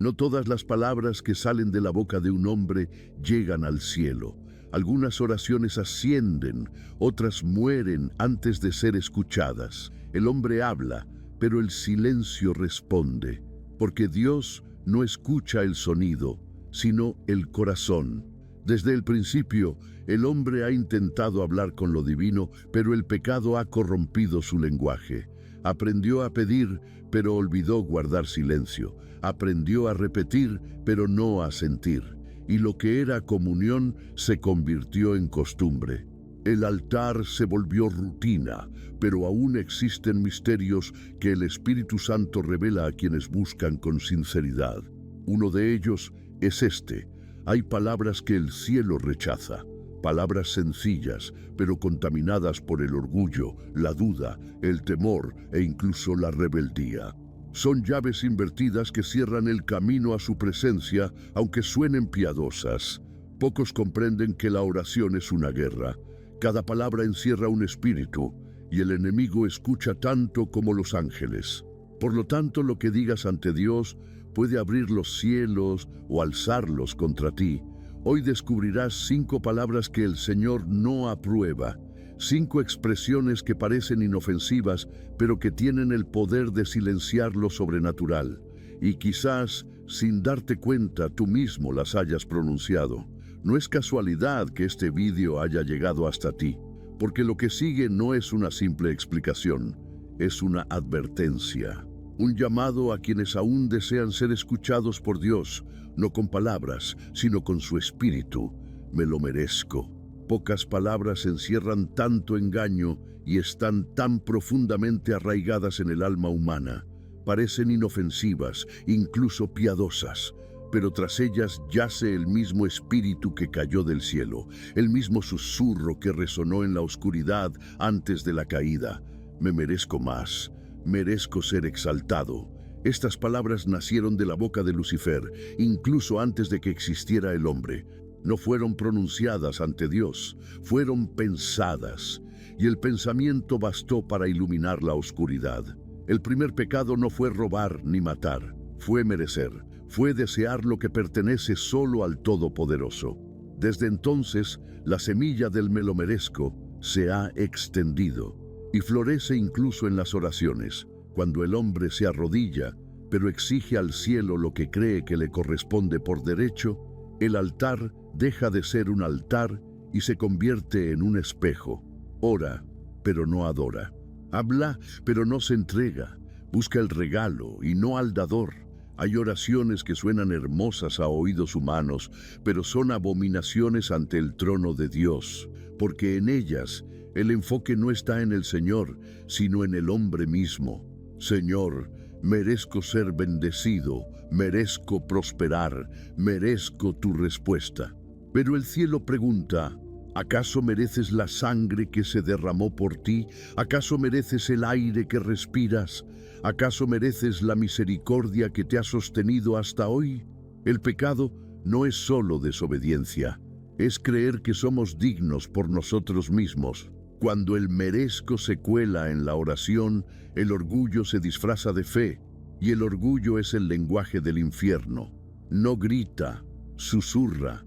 No todas las palabras que salen de la boca de un hombre llegan al cielo. Algunas oraciones ascienden, otras mueren antes de ser escuchadas. El hombre habla, pero el silencio responde, porque Dios no escucha el sonido, sino el corazón. Desde el principio, el hombre ha intentado hablar con lo divino, pero el pecado ha corrompido su lenguaje. Aprendió a pedir, pero olvidó guardar silencio. Aprendió a repetir, pero no a sentir. Y lo que era comunión se convirtió en costumbre. El altar se volvió rutina, pero aún existen misterios que el Espíritu Santo revela a quienes buscan con sinceridad. Uno de ellos es este: hay palabras que el cielo rechaza, palabras sencillas, pero contaminadas por el orgullo, la duda, el temor e incluso la rebeldía. Son llaves invertidas que cierran el camino a su presencia, aunque suenen piadosas. Pocos comprenden que la oración es una guerra. Cada palabra encierra un espíritu, y el enemigo escucha tanto como los ángeles. Por lo tanto, lo que digas ante Dios puede abrir los cielos o alzarlos contra ti. Hoy descubrirás 5 palabras que el Señor no aprueba, 5 expresiones que parecen inofensivas, pero que tienen el poder de silenciar lo sobrenatural. Y quizás, sin darte cuenta, tú mismo las hayas pronunciado. No es casualidad que este vídeo haya llegado hasta ti, porque lo que sigue no es una simple explicación, es una advertencia. Un llamado a quienes aún desean ser escuchados por Dios, no con palabras, sino con su espíritu. Me lo merezco. Pocas palabras encierran tanto engaño y están tan profundamente arraigadas en el alma humana. Parecen inofensivas, incluso piadosas, pero tras ellas yace el mismo espíritu que cayó del cielo, el mismo susurro que resonó en la oscuridad antes de la caída. Me merezco más. Merezco ser exaltado. Estas palabras nacieron de la boca de Lucifer, incluso antes de que existiera el hombre. No fueron pronunciadas ante Dios, fueron pensadas, y el pensamiento bastó para iluminar la oscuridad. El primer pecado no fue robar ni matar, fue merecer, fue desear lo que pertenece solo al Todopoderoso. Desde entonces, la semilla del me lo merezco se ha extendido y florece incluso en las oraciones, cuando el hombre se arrodilla, pero exige al cielo lo que cree que le corresponde por derecho. El altar deja de ser un altar y se convierte en un espejo. Ora, pero no adora. Habla, pero no se entrega. Busca el regalo y no al dador. Hay oraciones que suenan hermosas a oídos humanos, pero son abominaciones ante el trono de Dios, porque en ellas el enfoque no está en el Señor, sino en el hombre mismo. Señor, merezco ser bendecido, merezco prosperar, merezco tu respuesta. Pero el cielo pregunta: ¿acaso mereces la sangre que se derramó por ti? ¿Acaso mereces el aire que respiras? ¿Acaso mereces la misericordia que te ha sostenido hasta hoy? El pecado no es solo desobediencia, es creer que somos dignos por nosotros mismos. Cuando el merezco se cuela en la oración, el orgullo se disfraza de fe, y el orgullo es el lenguaje del infierno. No grita, susurra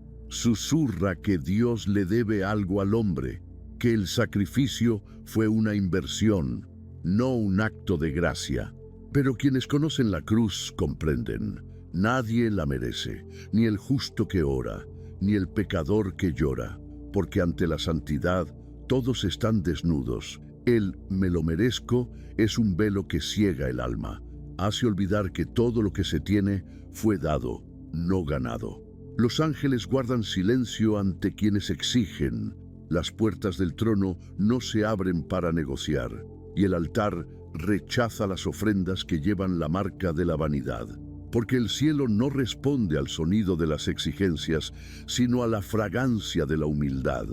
que Dios le debe algo al hombre, que el sacrificio fue una inversión, no un acto de gracia. Pero quienes conocen la cruz comprenden: nadie la merece, ni el justo que ora, ni el pecador que llora, porque ante la santidad todos están desnudos. El me lo merezco es un velo que ciega el alma. Hace olvidar que todo lo que se tiene fue dado, no ganado. Los ángeles guardan silencio ante quienes exigen. Las puertas del trono no se abren para negociar, y el altar rechaza las ofrendas que llevan la marca de la vanidad. Porque el cielo no responde al sonido de las exigencias, sino a la fragancia de la humildad.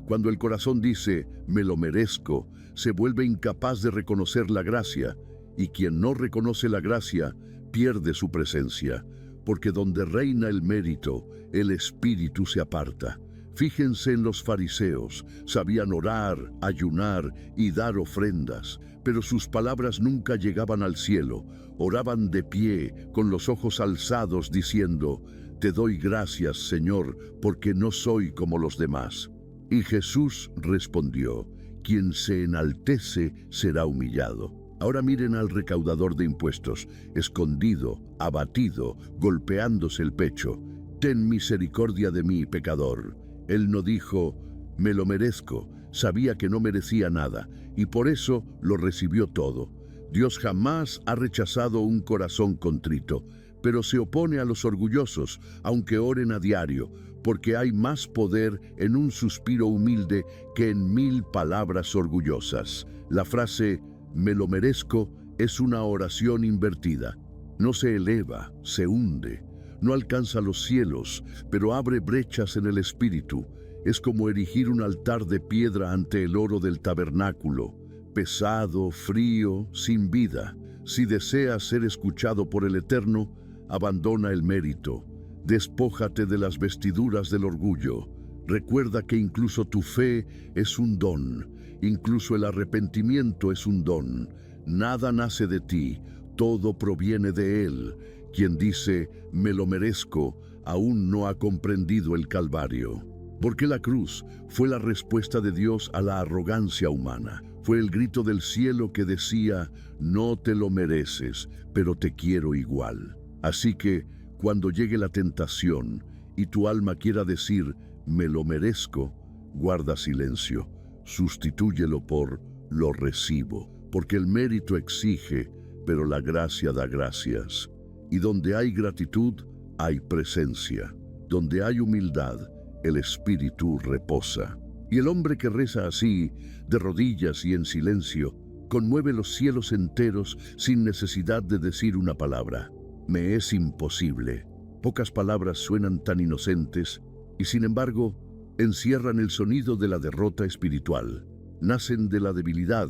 Cuando el corazón dice, me lo merezco, se vuelve incapaz de reconocer la gracia, y quien no reconoce la gracia pierde su presencia, porque donde reina el mérito, el espíritu se aparta. Fíjense en los fariseos, sabían orar, ayunar y dar ofrendas, pero sus palabras nunca llegaban al cielo. Oraban de pie, con los ojos alzados, diciendo: «Te doy gracias, Señor, porque no soy como los demás». Y Jesús respondió: «Quien se enaltece será humillado». Ahora miren al recaudador de impuestos, escondido, abatido, golpeándose el pecho. «Ten misericordia de mí, pecador». Él no dijo: «Me lo merezco». Sabía que no merecía nada, y por eso lo recibió todo. Dios jamás ha rechazado un corazón contrito, pero se opone a los orgullosos, aunque oren a diario, porque hay más poder en un suspiro humilde que en 1000 palabras orgullosas. La frase «me lo merezco» es una oración invertida. No se eleva, se hunde. No alcanza los cielos, pero abre brechas en el espíritu. Es como erigir un altar de piedra ante el oro del tabernáculo, pesado, frío, sin vida. Si deseas ser escuchado por el Eterno, abandona el mérito. Despójate de las vestiduras del orgullo. Recuerda que incluso tu fe es un don, incluso el arrepentimiento es un don. Nada nace de ti, todo proviene de Él. Quien dice «me lo merezco» aún no ha comprendido el Calvario. Porque la cruz fue la respuesta de Dios a la arrogancia humana. Fue el grito del cielo que decía: «No te lo mereces, pero te quiero igual». Así que, cuando llegue la tentación y tu alma quiera decir «me lo merezco», guarda silencio. Sustitúyelo por «lo recibo», porque el mérito exige, pero la gracia da gracias. Y donde hay gratitud, hay presencia. Donde hay humildad, el espíritu reposa. Y el hombre que reza así, de rodillas y en silencio, conmueve los cielos enteros sin necesidad de decir una palabra. Me es imposible. Pocas palabras suenan tan inocentes y sin embargo encierran el sonido de la derrota espiritual. Nacen de la debilidad,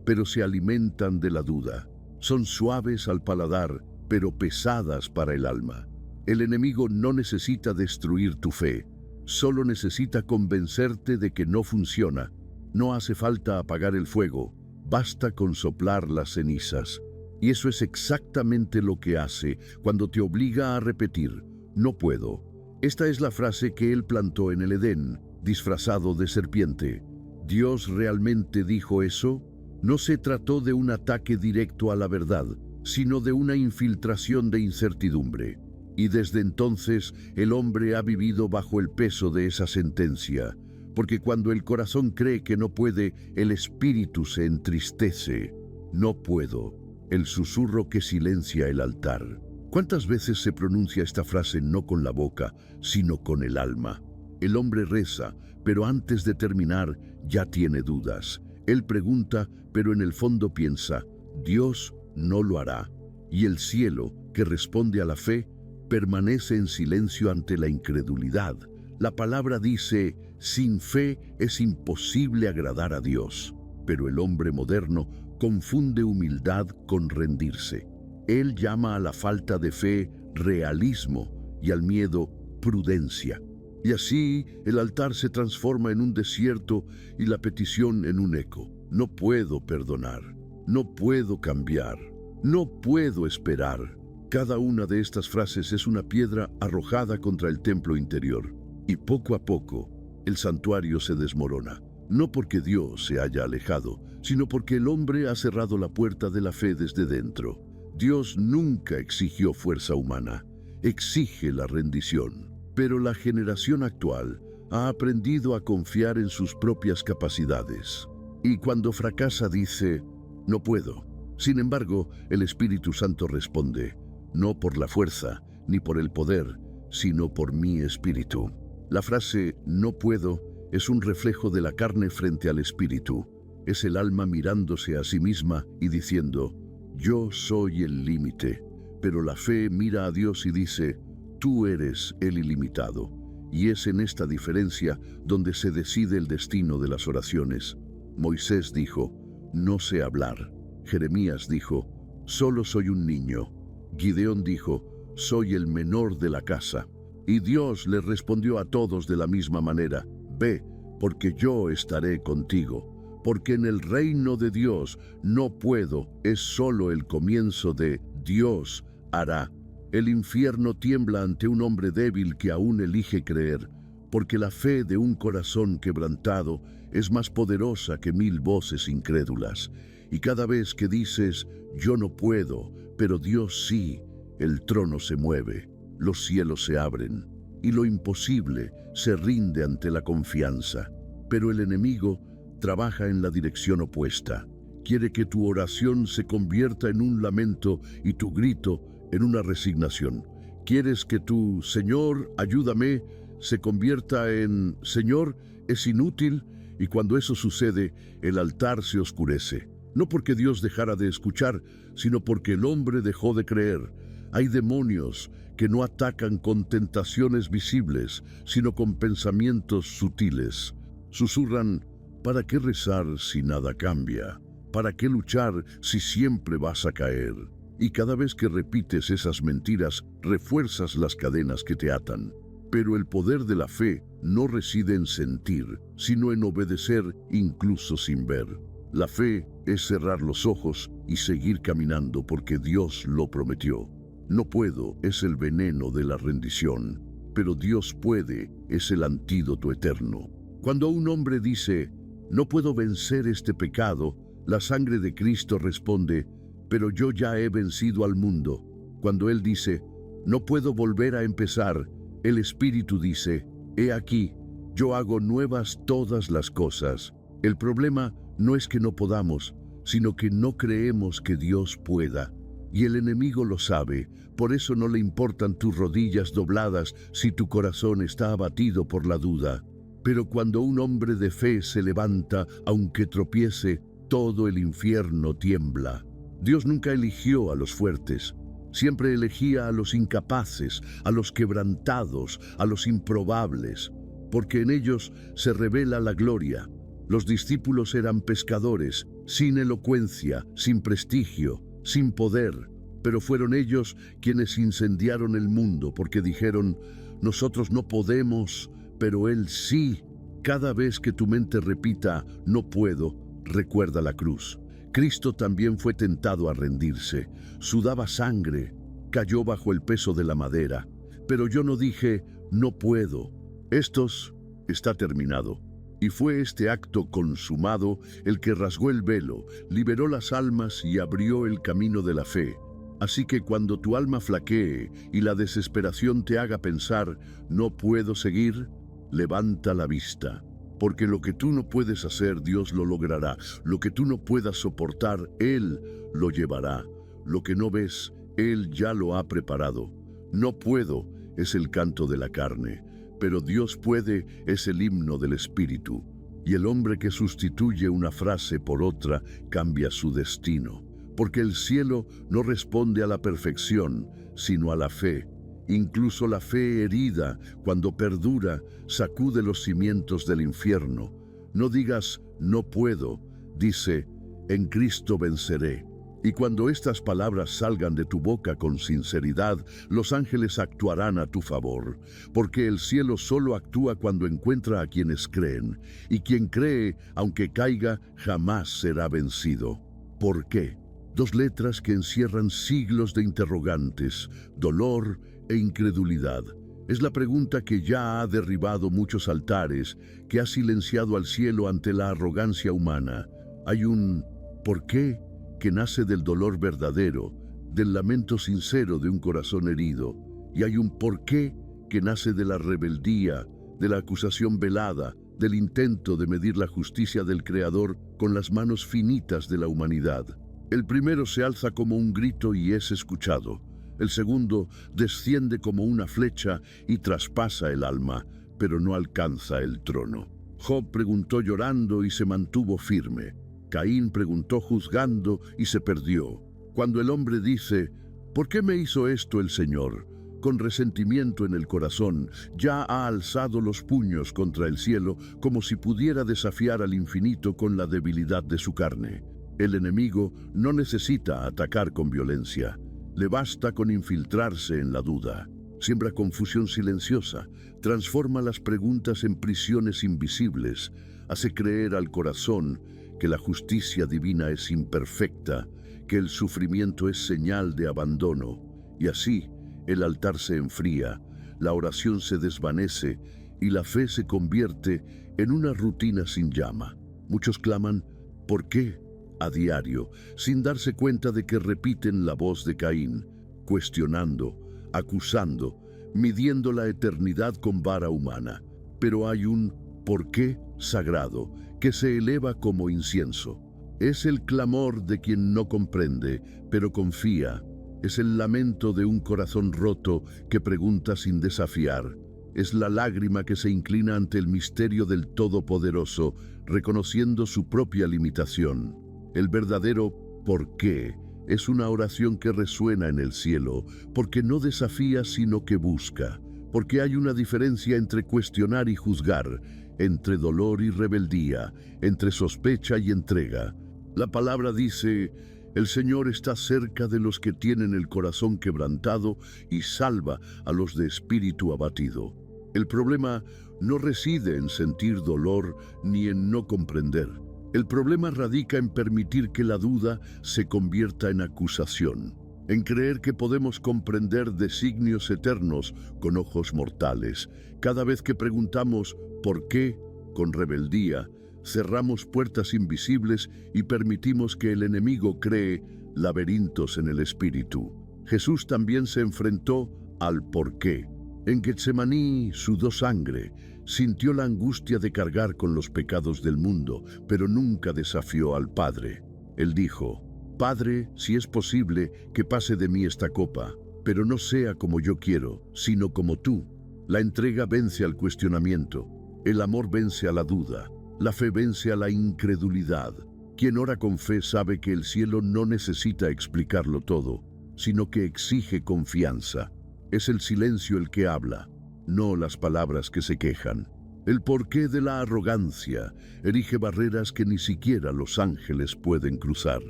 pero se alimentan de la duda. Son suaves al paladar, pero pesadas para el alma. El enemigo no necesita destruir tu fe, solo necesita convencerte de que no funciona. No hace falta apagar el fuego, basta con soplar las cenizas. Y eso es exactamente lo que hace cuando te obliga a repetir: «no puedo». Esta es la frase que él plantó en el Edén, disfrazado de serpiente. ¿Dios realmente dijo eso? No se trató de un ataque directo a la verdad, sino de una infiltración de incertidumbre. Y desde entonces el hombre ha vivido bajo el peso de esa sentencia, porque cuando el corazón cree que no puede, el espíritu se entristece. «No puedo», el susurro que silencia el altar. ¿Cuántas veces se pronuncia esta frase no con la boca, sino con el alma? El hombre reza, pero antes de terminar ya tiene dudas. Él pregunta, pero en el fondo piensa: «Dios no lo hará». Y el cielo, que responde a la fe, permanece en silencio ante la incredulidad. La palabra dice: «sin fe es imposible agradar a Dios». Pero el hombre moderno confunde humildad con rendirse. Él llama a la falta de fe realismo y al miedo prudencia. Y así el altar se transforma en un desierto y la petición en un eco. No puedo perdonar, no puedo cambiar, no puedo esperar. Cada una de estas frases es una piedra arrojada contra el templo interior. Y poco a poco, el santuario se desmorona. No porque Dios se haya alejado, sino porque el hombre ha cerrado la puerta de la fe desde dentro. Dios nunca exigió fuerza humana, exige la rendición. Pero la generación actual ha aprendido a confiar en sus propias capacidades. Y cuando fracasa dice: «no puedo». Sin embargo, el Espíritu Santo responde: «no por la fuerza, ni por el poder, sino por mi espíritu». La frase «no puedo» es un reflejo de la carne frente al espíritu. Es el alma mirándose a sí misma y diciendo: «yo soy el límite». Pero la fe mira a Dios y dice: «tú eres el ilimitado». Y es en esta diferencia donde se decide el destino de las oraciones. Moisés dijo: «no sé hablar». Jeremías dijo: «solo soy un niño». Gideón dijo: «soy el menor de la casa». Y Dios le respondió a todos de la misma manera: Ve, porque yo estaré contigo, porque en el reino de Dios no puedo, es solo el comienzo de Dios hará. El infierno tiembla ante un hombre débil que aún elige creer, porque la fe de un corazón quebrantado es más poderosa que 1000 voces incrédulas. Y cada vez que dices, yo no puedo, pero Dios sí, el trono se mueve, los cielos se abren, y lo imposible se rinde ante la confianza. Pero el enemigo trabaja en la dirección opuesta. Quiere que tu oración se convierta en un lamento y tu grito en una resignación. Quieres que tu Señor, ayúdame, se convierta en Señor, es inútil, y cuando eso sucede, el altar se oscurece. No porque Dios dejara de escuchar, sino porque el hombre dejó de creer. Hay demonios que no atacan con tentaciones visibles, sino con pensamientos sutiles. Susurran, ¿para qué rezar si nada cambia? ¿Para qué luchar si siempre vas a caer? Y cada vez que repites esas mentiras, refuerzas las cadenas que te atan. Pero el poder de la fe no reside en sentir, sino en obedecer incluso sin ver. La fe es cerrar los ojos y seguir caminando porque Dios lo prometió. No puedo es el veneno de la rendición, pero Dios puede es el antídoto eterno. Cuando un hombre dice, no puedo vencer este pecado, la sangre de Cristo responde, pero yo ya he vencido al mundo. Cuando Él dice, no puedo volver a empezar, el Espíritu dice, he aquí, yo hago nuevas todas las cosas. El problema no es que no podamos, sino que no creemos que Dios pueda. Y el enemigo lo sabe, por eso no le importan tus rodillas dobladas si tu corazón está abatido por la duda. Pero cuando un hombre de fe se levanta, aunque tropiece, todo el infierno tiembla. Dios nunca eligió a los fuertes, siempre elegía a los incapaces, a los quebrantados, a los improbables, porque en ellos se revela la gloria. Los discípulos eran pescadores, sin elocuencia, sin prestigio, sin poder, pero fueron ellos quienes incendiaron el mundo porque dijeron, nosotros no podemos, pero Él sí. Cada vez que tu mente repita, no puedo, recuerda la cruz. Cristo también fue tentado a rendirse, sudaba sangre, cayó bajo el peso de la madera, pero yo no dije, no puedo. Está terminado. Y fue este acto consumado el que rasgó el velo, liberó las almas y abrió el camino de la fe. Así que cuando tu alma flaquee y la desesperación te haga pensar, no puedo seguir, levanta la vista. Porque lo que tú no puedes hacer, Dios lo logrará. Lo que tú no puedas soportar, Él lo llevará. Lo que no ves, Él ya lo ha preparado. No puedo es el canto de la carne, pero Dios puede es el himno del Espíritu. Y el hombre que sustituye una frase por otra cambia su destino. Porque el cielo no responde a la perfección, sino a la fe. Incluso la fe herida, cuando perdura, sacude los cimientos del infierno. No digas, no puedo, dice, en Cristo venceré. Y cuando estas palabras salgan de tu boca con sinceridad, los ángeles actuarán a tu favor, porque el cielo solo actúa cuando encuentra a quienes creen, y quien cree, aunque caiga, jamás será vencido. ¿Por qué? 2 letras que encierran siglos de interrogantes, dolor e incredulidad. Es la pregunta que ya ha derribado muchos altares, que ha silenciado al cielo ante la arrogancia humana. Hay un ¿por qué? Que nace del dolor verdadero, del lamento sincero de un corazón herido. Y hay un ¿por qué? Que nace de la rebeldía, de la acusación velada, del intento de medir la justicia del Creador con las manos finitas de la humanidad. El primero se alza como un grito y es escuchado. El segundo desciende como una flecha y traspasa el alma, pero no alcanza el trono. Job preguntó llorando y se mantuvo firme. Caín preguntó juzgando y se perdió. Cuando el hombre dice, ¿por qué me hizo esto el Señor? Con resentimiento en el corazón, ya ha alzado los puños contra el cielo como si pudiera desafiar al infinito con la debilidad de su carne. El enemigo no necesita atacar con violencia. Le basta con infiltrarse en la duda. siembra confusión silenciosa, transforma las preguntas en prisiones invisibles, hace creer al corazón que la justicia divina es imperfecta, que el sufrimiento es señal de abandono, y así el altar se enfría, la oración se desvanece y la fe se convierte en una rutina sin llama. Muchos claman, ¿por qué?, a diario, sin darse cuenta de que repiten la voz de Caín, cuestionando, acusando, midiendo la eternidad con vara humana. Pero hay un ¿por qué? Sagrado que se eleva como incienso. Es el clamor de quien no comprende, pero confía. Es el lamento de un corazón roto que pregunta sin desafiar. Es la lágrima que se inclina ante el misterio del Todopoderoso, reconociendo su propia limitación. El verdadero ¿por qué? Es una oración que resuena en el cielo, porque no desafía sino que busca, porque hay una diferencia entre cuestionar y juzgar, entre dolor y rebeldía, entre sospecha y entrega. La palabra dice, el Señor está cerca de los que tienen el corazón quebrantado y salva a los de espíritu abatido. El problema no reside en sentir dolor ni en no comprender. El problema radica en permitir que la duda se convierta en acusación, en creer que podemos comprender designios eternos con ojos mortales. Cada vez que preguntamos ¿por qué?, con rebeldía, cerramos puertas invisibles y permitimos que el enemigo cree laberintos en el espíritu. Jesús también se enfrentó al por qué. En Getsemaní sudó sangre, sintió la angustia de cargar con los pecados del mundo, pero nunca desafió al Padre. Él dijo, Padre, si es posible, que pase de mí esta copa, pero no sea como yo quiero, sino como tú. La entrega vence al cuestionamiento, el amor vence a la duda, la fe vence a la incredulidad. Quien ora con fe sabe que el cielo no necesita explicarlo todo, sino que exige confianza. Es el silencio el que habla, no las palabras que se quejan. El porqué de la arrogancia erige barreras que ni siquiera los ángeles pueden cruzar.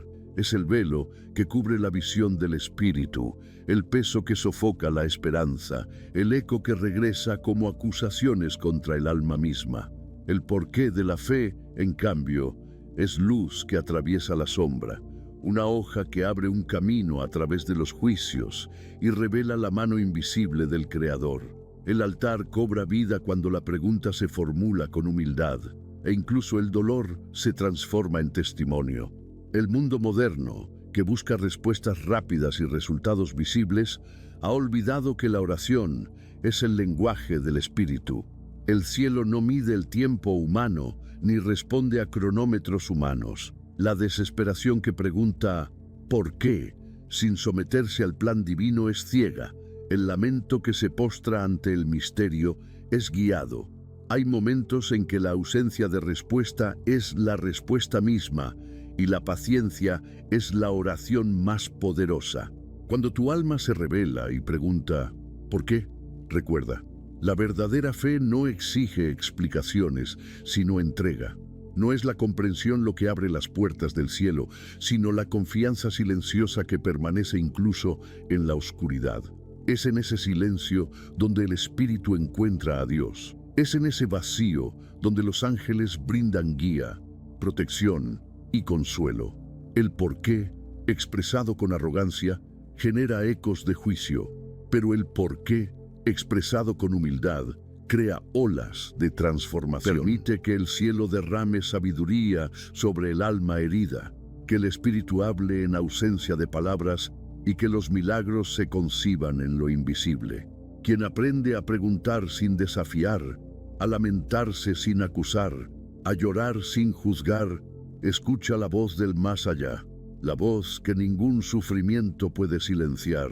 Es el velo que cubre la visión del espíritu, el peso que sofoca la esperanza, el eco que regresa como acusaciones contra el alma misma. El porqué de la fe, en cambio, es luz que atraviesa la sombra, una hoja que abre un camino a través de los juicios y revela la mano invisible del Creador. El altar cobra vida cuando la pregunta se formula con humildad, e incluso el dolor se transforma en testimonio. El mundo moderno, que busca respuestas rápidas y resultados visibles, ha olvidado que la oración es el lenguaje del espíritu. El cielo no mide el tiempo humano ni responde a cronómetros humanos. La desesperación que pregunta ¿por qué?, sin someterse al plan divino, es ciega. El lamento que se postra ante el misterio es guiado. Hay momentos en que la ausencia de respuesta es la respuesta misma y la paciencia es la oración más poderosa. Cuando tu alma se revela y pregunta ¿por qué?, recuerda, la verdadera fe no exige explicaciones, sino entrega. No es la comprensión lo que abre las puertas del cielo, sino la confianza silenciosa que permanece incluso en la oscuridad. Es en ese silencio donde el espíritu encuentra a Dios. Es en ese vacío donde los ángeles brindan guía, protección y consuelo. El porqué, expresado con arrogancia, genera ecos de juicio, pero el porqué, expresado con humildad, crea olas de transformación. Permite que el cielo derrame sabiduría sobre el alma herida, que el espíritu hable en ausencia de palabras y que los milagros se conciban en lo invisible. Quien aprende a preguntar sin desafiar, a lamentarse sin acusar, a llorar sin juzgar, escucha la voz del más allá, la voz que ningún sufrimiento puede silenciar,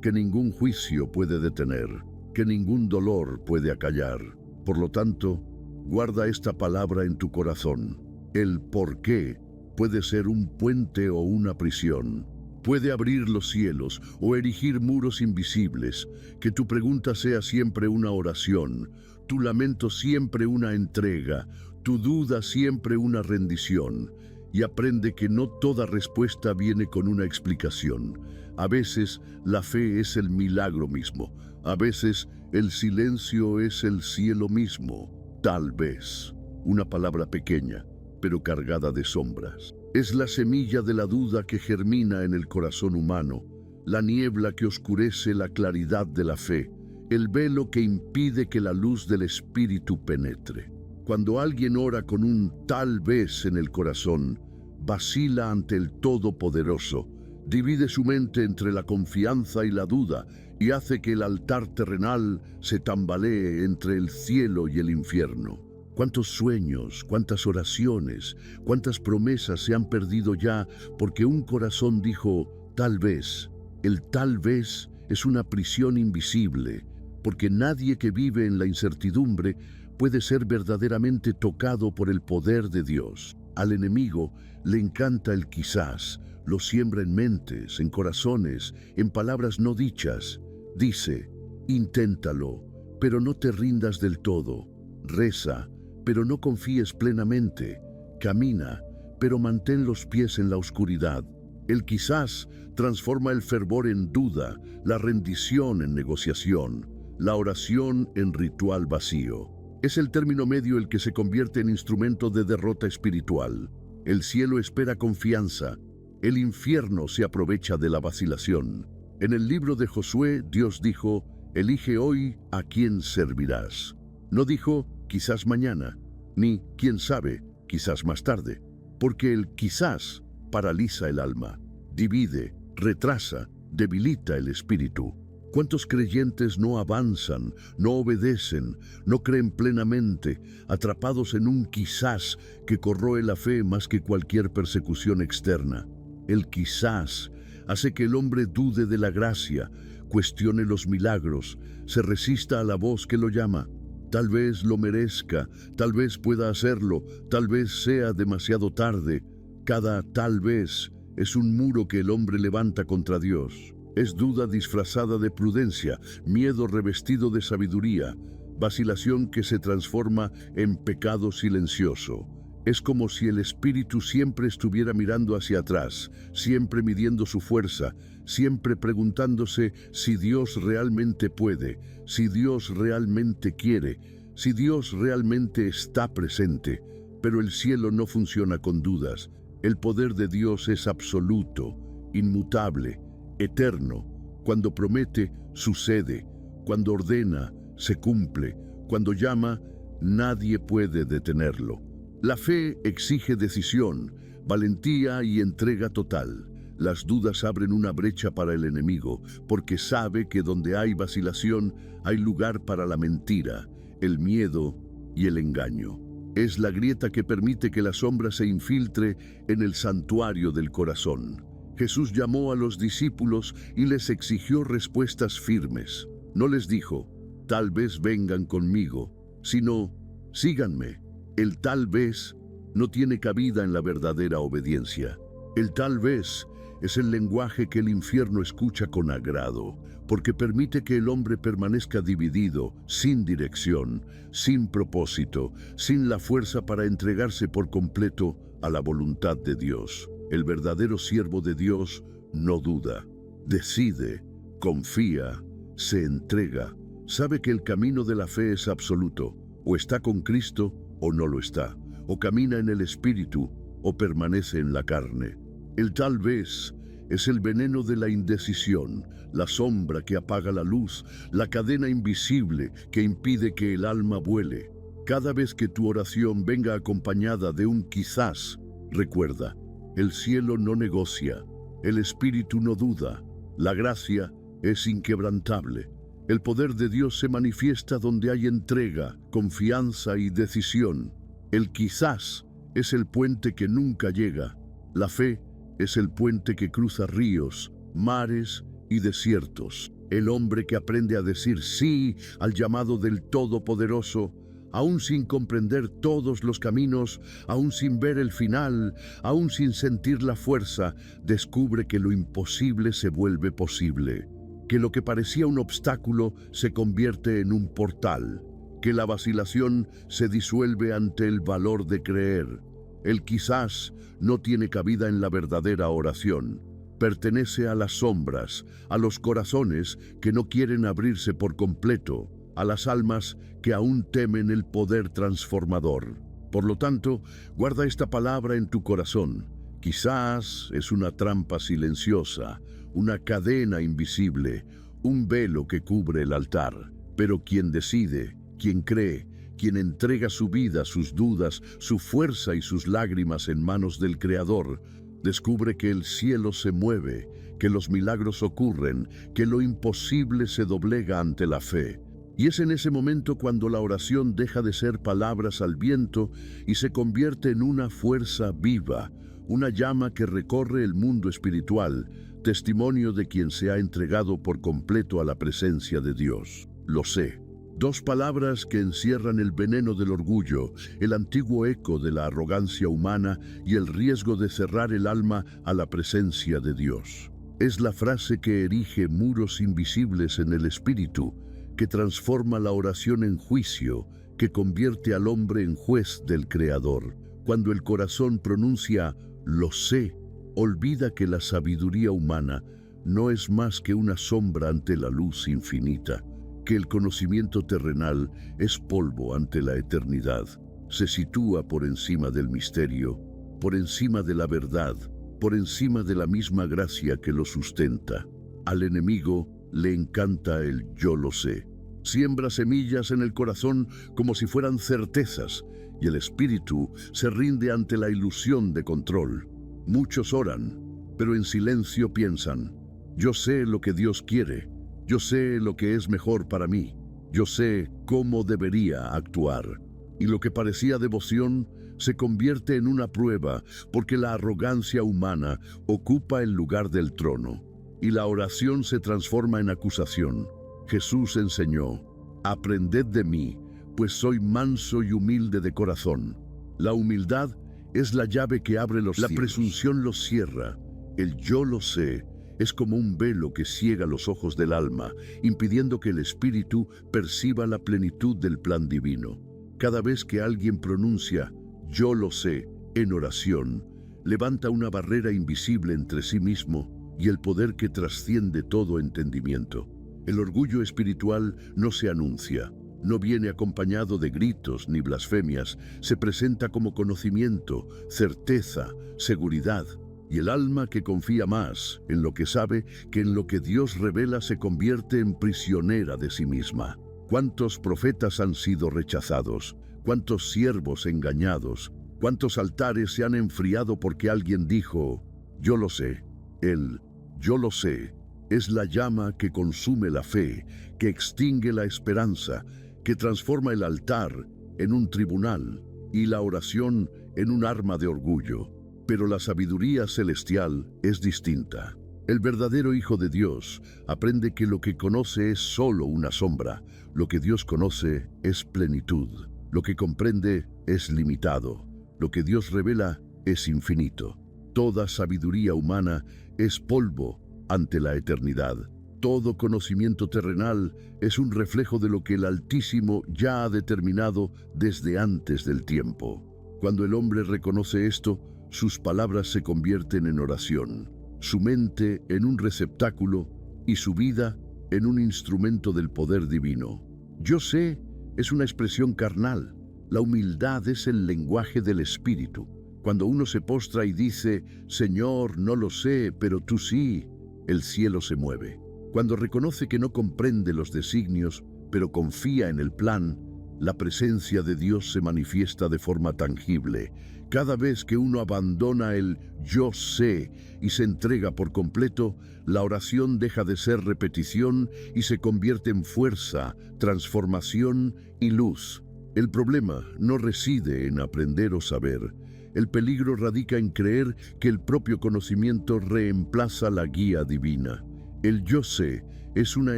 que ningún juicio puede detener, que ningún dolor puede acallar. Por lo tanto, guarda esta palabra en tu corazón. El por qué puede ser un puente o una prisión. Puede abrir los cielos o erigir muros invisibles. Que tu pregunta sea siempre una oración, tu lamento siempre una entrega, tu duda siempre una rendición. Y aprende que no toda respuesta viene con una explicación. A veces, la fe es el milagro mismo. A veces el silencio es el cielo mismo. Tal vez, una palabra pequeña, pero cargada de sombras. Es la semilla de la duda que germina en el corazón humano, la niebla que oscurece la claridad de la fe, el velo que impide que la luz del Espíritu penetre. Cuando alguien ora con un tal vez en el corazón, vacila ante el Todopoderoso, divide su mente entre la confianza y la duda y hace que el altar terrenal se tambalee entre el cielo y el infierno. ¿Cuántos sueños, cuántas oraciones, cuántas promesas se han perdido ya porque un corazón dijo tal vez? El tal vez es una prisión invisible, porque nadie que vive en la incertidumbre puede ser verdaderamente tocado por el poder de Dios. Al enemigo le encanta el quizás, lo siembra en mentes, en corazones, en palabras no dichas. Dice, inténtalo, pero no te rindas del todo. Reza, pero no confíes plenamente. Camina, pero mantén los pies en la oscuridad. El quizás transforma el fervor en duda, la rendición en negociación, la oración en ritual vacío. Es el término medio el que se convierte en instrumento de derrota espiritual. El cielo espera confianza, el infierno se aprovecha de la vacilación. En el libro de Josué, Dios dijo, elige hoy a quién servirás. No dijo, quizás mañana, ni, quién sabe, quizás más tarde, porque el quizás paraliza el alma, divide, retrasa, debilita el espíritu. ¿Cuántos creyentes no avanzan, no obedecen, no creen plenamente, atrapados en un quizás que corroe la fe más que cualquier persecución externa? El quizás hace que el hombre dude de la gracia, cuestione los milagros, se resista a la voz que lo llama. Tal vez lo merezca, tal vez pueda hacerlo, tal vez sea demasiado tarde. Cada tal vez es un muro que el hombre levanta contra Dios. Es duda disfrazada de prudencia, miedo revestido de sabiduría, vacilación que se transforma en pecado silencioso. Es como si el espíritu siempre estuviera mirando hacia atrás, siempre midiendo su fuerza, siempre preguntándose si Dios realmente puede, si Dios realmente quiere, si Dios realmente está presente. Pero el cielo no funciona con dudas. El poder de Dios es absoluto, inmutable, eterno. Cuando promete, sucede. Cuando ordena, se cumple. Cuando llama, nadie puede detenerlo. La fe exige decisión, valentía y entrega total. Las dudas abren una brecha para el enemigo, porque sabe que donde hay vacilación, hay lugar para la mentira, el miedo y el engaño. Es la grieta que permite que la sombra se infiltre en el santuario del corazón. Jesús llamó a los discípulos y les exigió respuestas firmes. No les dijo, tal vez vengan conmigo, sino, síganme. El tal vez no tiene cabida en la verdadera obediencia. El tal vez es el lenguaje que el infierno escucha con agrado, porque permite que el hombre permanezca dividido, sin dirección, sin propósito, sin la fuerza para entregarse por completo a la voluntad de Dios. El verdadero siervo de Dios no duda, decide, confía, se entrega, sabe que el camino de la fe es absoluto, o está con Cristo o no lo está, o camina en el Espíritu o permanece en la carne. El tal vez es el veneno de la indecisión, la sombra que apaga la luz, la cadena invisible que impide que el alma vuele. Cada vez que tu oración venga acompañada de un quizás, recuerda, el cielo no negocia, el Espíritu no duda, la gracia es inquebrantable. El poder de Dios se manifiesta donde hay entrega, confianza y decisión. El quizás es el puente que nunca llega. La fe es el puente que cruza ríos, mares y desiertos. El hombre que aprende a decir sí al llamado del Todopoderoso, aún sin comprender todos los caminos, aún sin ver el final, aún sin sentir la fuerza, descubre que lo imposible se vuelve posible. Que lo que parecía un obstáculo se convierte en un portal, que la vacilación se disuelve ante el valor de creer. El quizás no tiene cabida en la verdadera oración, pertenece a las sombras, a los corazones que no quieren abrirse por completo, a las almas que aún temen el poder transformador. Por lo tanto, guarda esta palabra en tu corazón. Quizás es una trampa silenciosa, una cadena invisible, un velo que cubre el altar. Pero quien decide, quien cree, quien entrega su vida, sus dudas, su fuerza y sus lágrimas en manos del Creador, descubre que el cielo se mueve, que los milagros ocurren, que lo imposible se doblega ante la fe. Y es en ese momento cuando la oración deja de ser palabras al viento y se convierte en una fuerza viva, una llama que recorre el mundo espiritual, testimonio de quien se ha entregado por completo a la presencia de Dios. Lo sé. Dos palabras que encierran el veneno del orgullo, el antiguo eco de la arrogancia humana y el riesgo de cerrar el alma a la presencia de Dios. Es la frase que erige muros invisibles en el espíritu, que transforma la oración en juicio, que convierte al hombre en juez del Creador. Cuando el corazón pronuncia «lo sé», olvida que la sabiduría humana no es más que una sombra ante la luz infinita, que el conocimiento terrenal es polvo ante la eternidad. Se sitúa por encima del misterio, por encima de la verdad, por encima de la misma gracia que lo sustenta. Al enemigo le encanta el yo lo sé. Siembra semillas en el corazón como si fueran certezas, y el espíritu se rinde ante la ilusión de control. Muchos oran, pero en silencio piensan: yo sé lo que Dios quiere, yo sé lo que es mejor para mí, yo sé cómo debería actuar. Y lo que parecía devoción se convierte en una prueba, porque la arrogancia humana ocupa el lugar del trono, y la oración se transforma en acusación. Jesús enseñó: aprended de mí, pues soy manso y humilde de corazón. La humildad es la llave que abre los cielos. La presunción los cierra. El yo lo sé es como un velo que ciega los ojos del alma, impidiendo que el espíritu perciba la plenitud del plan divino. Cada vez que alguien pronuncia yo lo sé en oración, levanta una barrera invisible entre sí mismo y el poder que trasciende todo entendimiento. El orgullo espiritual no se anuncia, no viene acompañado de gritos ni blasfemias, se presenta como conocimiento, certeza, seguridad. Y el alma que confía más en lo que sabe que en lo que Dios revela se convierte en prisionera de sí misma. ¿Cuántos profetas han sido rechazados? ¿Cuántos siervos engañados? ¿Cuántos altares se han enfriado porque alguien dijo yo lo sé? El yo lo sé es la llama que consume la fe, que extingue la esperanza, que transforma el altar en un tribunal y la oración en un arma de orgullo. Pero la sabiduría celestial es distinta. El verdadero Hijo de Dios aprende que lo que conoce es solo una sombra. Lo que Dios conoce es plenitud. Lo que comprende es limitado. Lo que Dios revela es infinito. Toda sabiduría humana es polvo ante la eternidad. Todo conocimiento terrenal es un reflejo de lo que el Altísimo ya ha determinado desde antes del tiempo. Cuando el hombre reconoce esto, sus palabras se convierten en oración, su mente en un receptáculo y su vida en un instrumento del poder divino. Yo sé es una expresión carnal. La humildad es el lenguaje del espíritu. Cuando uno se postra y dice, Señor, no lo sé, pero tú sí, el cielo se mueve. Cuando reconoce que no comprende los designios, pero confía en el plan, la presencia de Dios se manifiesta de forma tangible. Cada vez que uno abandona el yo sé y se entrega por completo, la oración deja de ser repetición y se convierte en fuerza, transformación y luz. El problema no reside en aprender o saber. El peligro radica en creer que el propio conocimiento reemplaza la guía divina. El yo sé es una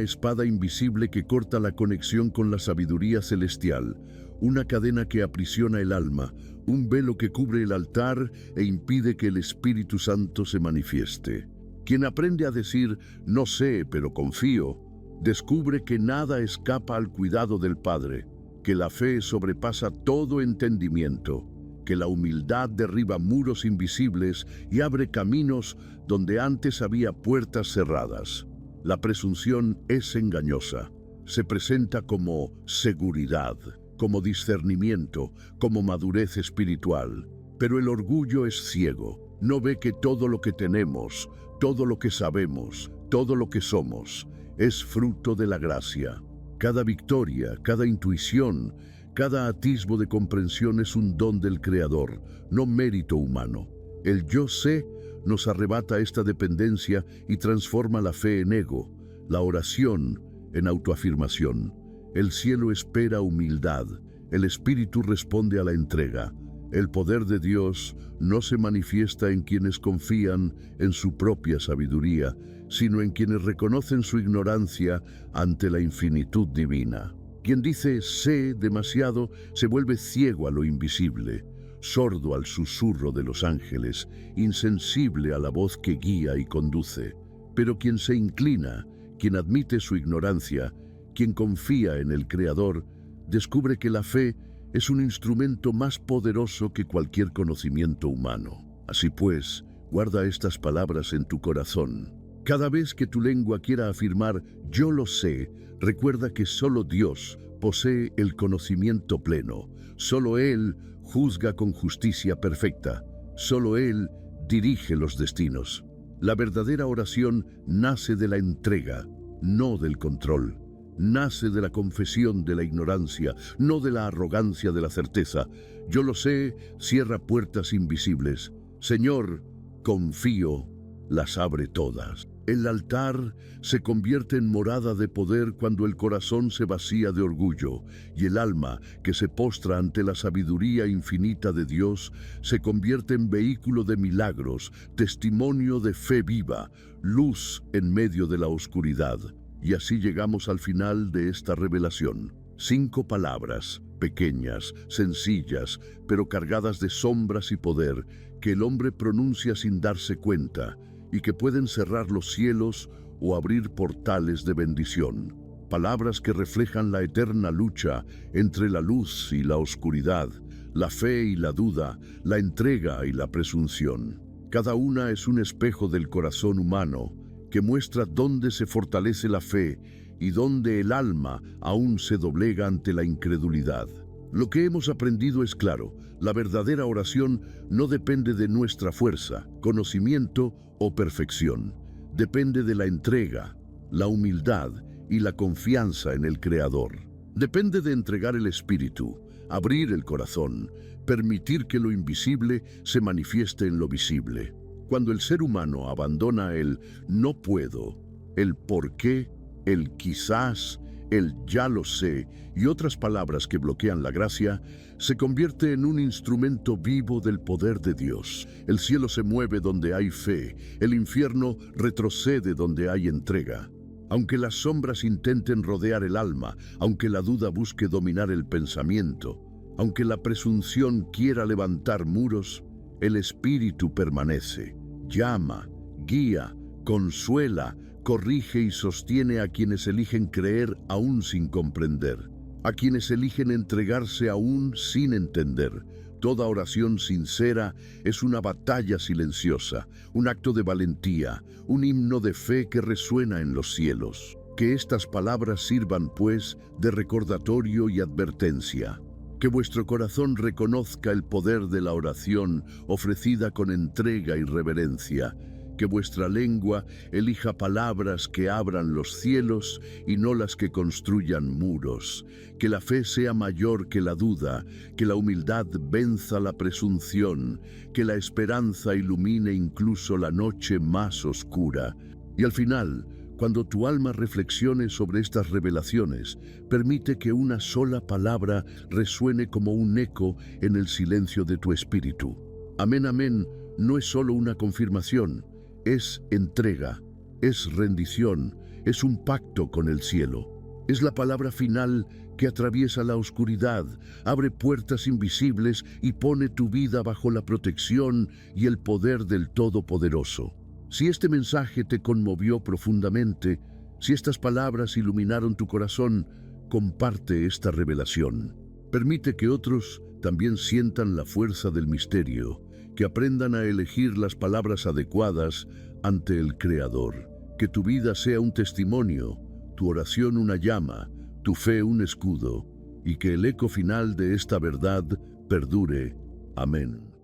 espada invisible que corta la conexión con la sabiduría celestial, una cadena que aprisiona el alma, un velo que cubre el altar e impide que el Espíritu Santo se manifieste. Quien aprende a decir, no sé, pero confío, descubre que nada escapa al cuidado del Padre, que la fe sobrepasa todo entendimiento, que la humildad derriba muros invisibles y abre caminos donde antes había puertas cerradas. La presunción es engañosa. Se presenta como seguridad, como discernimiento, como madurez espiritual. Pero el orgullo es ciego. No ve que todo lo que tenemos, todo lo que sabemos, todo lo que somos, es fruto de la gracia. Cada victoria, cada intuición, cada atisbo de comprensión es un don del Creador, no mérito humano. El yo sé nos arrebata esta dependencia y transforma la fe en ego, la oración en autoafirmación. El cielo espera humildad, el Espíritu responde a la entrega. El poder de Dios no se manifiesta en quienes confían en su propia sabiduría, sino en quienes reconocen su ignorancia ante la infinitud divina. Quien dice sé demasiado se vuelve ciego a lo invisible, sordo al susurro de los ángeles, insensible a la voz que guía y conduce. Pero quien se inclina, quien admite su ignorancia, quien confía en el Creador, descubre que la fe es un instrumento más poderoso que cualquier conocimiento humano. Así pues, guarda estas palabras en tu corazón. Cada vez que tu lengua quiera afirmar «yo lo sé», recuerda que solo Dios posee el conocimiento pleno. Solo Él juzga con justicia perfecta. Solo Él dirige los destinos. La verdadera oración nace de la entrega, no del control. Nace de la confesión de la ignorancia, no de la arrogancia de la certeza. Yo lo sé, cierra puertas invisibles. Señor, confío, las abre todas. El altar se convierte en morada de poder cuando el corazón se vacía de orgullo, y el alma, que se postra ante la sabiduría infinita de Dios, se convierte en vehículo de milagros, testimonio de fe viva, luz en medio de la oscuridad. Y así llegamos al final de esta revelación. 5 palabras, pequeñas, sencillas, pero cargadas de sombras y poder, que el hombre pronuncia sin darse cuenta, y que pueden cerrar los cielos o abrir portales de bendición. Palabras que reflejan la eterna lucha entre la luz y la oscuridad, la fe y la duda, la entrega y la presunción. Cada una es un espejo del corazón humano, que muestra dónde se fortalece la fe y dónde el alma aún se doblega ante la incredulidad. Lo que hemos aprendido es claro: la verdadera oración no depende de nuestra fuerza, conocimiento o perfección. Depende de la entrega, la humildad y la confianza en el Creador. Depende de entregar el espíritu, abrir el corazón, permitir que lo invisible se manifieste en lo visible. Cuando el ser humano abandona el no puedo, el por qué, el quizás, el ya lo sé y otras palabras que bloquean la gracia, se convierte en un instrumento vivo del poder de Dios. El cielo se mueve donde hay fe, el infierno retrocede donde hay entrega. Aunque las sombras intenten rodear el alma, aunque la duda busque dominar el pensamiento, aunque la presunción quiera levantar muros, el Espíritu permanece, llama, guía, consuela, corrige y sostiene a quienes eligen creer aún sin comprender, a quienes eligen entregarse aún sin entender. Toda oración sincera es una batalla silenciosa, un acto de valentía, un himno de fe que resuena en los cielos. Que estas palabras sirvan, pues, de recordatorio y advertencia. Que vuestro corazón reconozca el poder de la oración ofrecida con entrega y reverencia. Que vuestra lengua elija palabras que abran los cielos y no las que construyan muros. Que la fe sea mayor que la duda, que la humildad venza la presunción, que la esperanza ilumine incluso la noche más oscura. Y al final, cuando tu alma reflexione sobre estas revelaciones, permite que una sola palabra resuene como un eco en el silencio de tu espíritu. Amén, amén, no es solo una confirmación, es entrega, es rendición, es un pacto con el cielo. Es la palabra final que atraviesa la oscuridad, abre puertas invisibles y pone tu vida bajo la protección y el poder del Todopoderoso. Si este mensaje te conmovió profundamente, si estas palabras iluminaron tu corazón, comparte esta revelación. Permite que otros también sientan la fuerza del misterio, que aprendan a elegir las palabras adecuadas ante el Creador. Que tu vida sea un testimonio, tu oración una llama, tu fe un escudo, y que el eco final de esta verdad perdure. Amén.